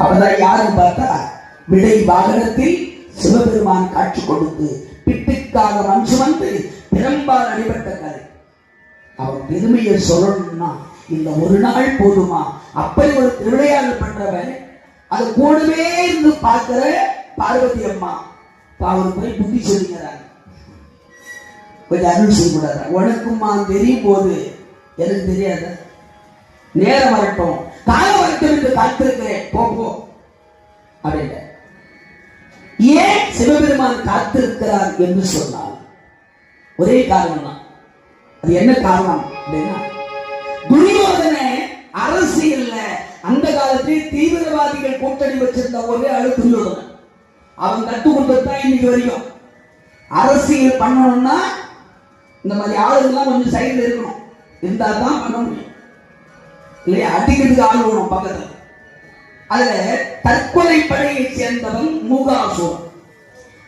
அவர்தான் யாரும் பார்த்தா விடை வாகனத்தில் சிவபெருமான் காட்சி கொடுத்து பிட்டுக்காக மஞ்சு வந்து பெரும்பால் அடிபட்ட கதை. அவன் பெருமையை சொல்லணும்னா இந்த ஒரு நாள் போதுமா? அப்படி ஒரு திருவிளையாடல் பண்றவன் அது கூடவே இருந்து பார்க்கிற பார்வதி அம்மா அவர் போய் புத்தி சொல்லிக்கிறாங்க, கொஞ்சம் அருள் செய்யக்கூடாது. உனக்குமா தெரியும் போது எனக்கு தெரியாத, நேரம் வரட்டும் காலம் வரட்டும் என்று காத்திருக்கிறேன் போ அப்படின்ற. ஏன் சிவபெருமான் காத்திருக்கிறார் என்று சொன்னால் ஒரே காரணம் தான். அது என்ன காரணம் அப்படின்னா, துரியோதன அரசியல்ல அந்த காலத்தில் தீவிரவாதிகள் கூட்டணி வச்சிருந்த ஒரே ஆளு துரியோதனன். அவன் கத்து கொடுத்ததான் இன்னைக்கு வரைக்கும். அரசியல் பண்ணணும்னா இந்த மாதிரி ஆளுங்கெல்லாம் கொஞ்சம் சைடுல இருக்கணும், இருந்தா தான் பண்ண முடியும். இல்லையா? அடிக்கிறதுக்கு ஆள் வேணும் பக்கத்துல. அதுல தற்கொலை படையை சேர்ந்தவன் மூகாசுரன்.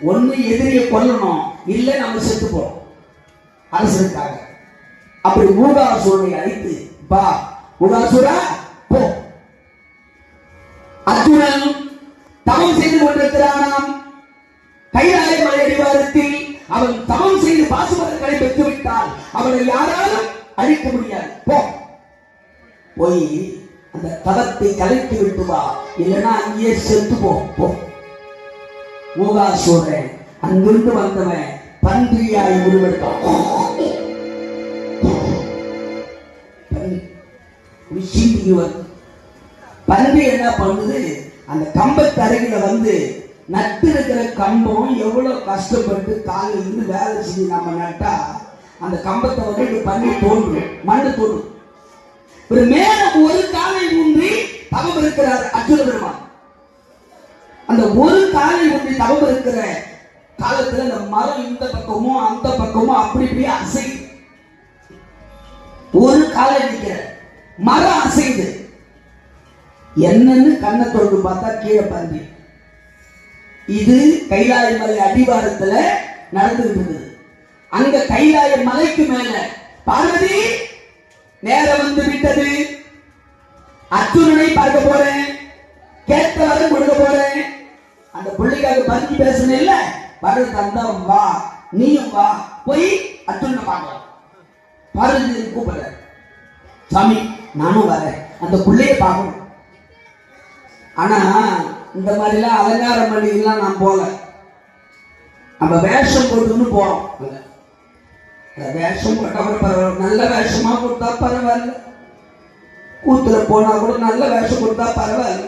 ஒண்ணு எதிரியை கொல்லணும், இல்ல நம்ம செத்து போறோம் அரசனுக்காக. அப்படி மூகாசுரனை அழைத்து, பா மூகாசுரா போ. அர்ஜுனன் தவம் செய்து கொண்டிருக்கிறானாம் கைலாய மலை அடிவாரத்தில். அவன் தவம் செய்து பாசுபதங்களை பெற்றுவிட்டால் அவனை யாராலும் அழிக்க முடியாது. போ, போய் அந்த தவத்தை கலைத்து விட்டு வா, இல்லைன்னா அங்கேயே செத்து போ. மூகாசுரன் அங்கிருந்து வந்தவன் பன்றியாய் உருவெடுத்தான். பன்றி என்ன பண்ணுது, அந்த கம்பத்து அருகில வந்து நட்டு இருக்கிற கம்பம் எவ்வளவு கஷ்டப்பட்டு காலில் இருந்து வேலை செஞ்சு நம்ம நட்டா அந்த கம்பத்தை வந்து பண்ணி தோன்றும், மண்ணு தோன்றும். ஒரு மேல ஒரு காலை ஊன்றி தவம் இருக்கிறார் அர்ஜுன பெருமான். அந்த ஒரு காலை ஊன்றி தவம் இருக்கிற காலத்துல அந்த மரம் இந்த பக்கமும் அந்த பக்கமும் அப்படி இப்படி அசைது. ஒரு காலை நிற்கிற மரம் அசைது. என்னன்னு கண்ணை தொடர்ந்து பார்த்தா கீழே பன்றி. இது கைலாய மலை அடிவாரத்துல நடந்துகிட்டு இருந்தது. அங்க கைலாய மலைக்கு மேல பார்வதி நேரம் வந்து விட்டது, அர்ஜுனனை பார்க்க போறேன், கேட்டவரை கொடுக்க போறேன். அந்த பிள்ளைக்காக பறிஞ்சு பேசணும் இல்ல, வர தந்தா வா, நீயும் வா, போய் அர்ஜுனனை பார்க்கலாம். பார்வதி கூப்பிடுற, சாமி நானும் வரேன், அந்த பிள்ளைய பார்க்கணும். ஆனா இந்த மாதிரிலாம் அலங்கார மல்லிகெல்லாம் நான் போல, நம்ம வேஷம் போட்டுன்னு போறோம். வேஷம் போட்டா கூட பரவாயில்ல, நல்ல வேஷமா கொடுத்தா பரவாயில்ல, கூத்துல போனா கூட நல்ல வேஷம் கொடுத்தா பரவாயில்ல.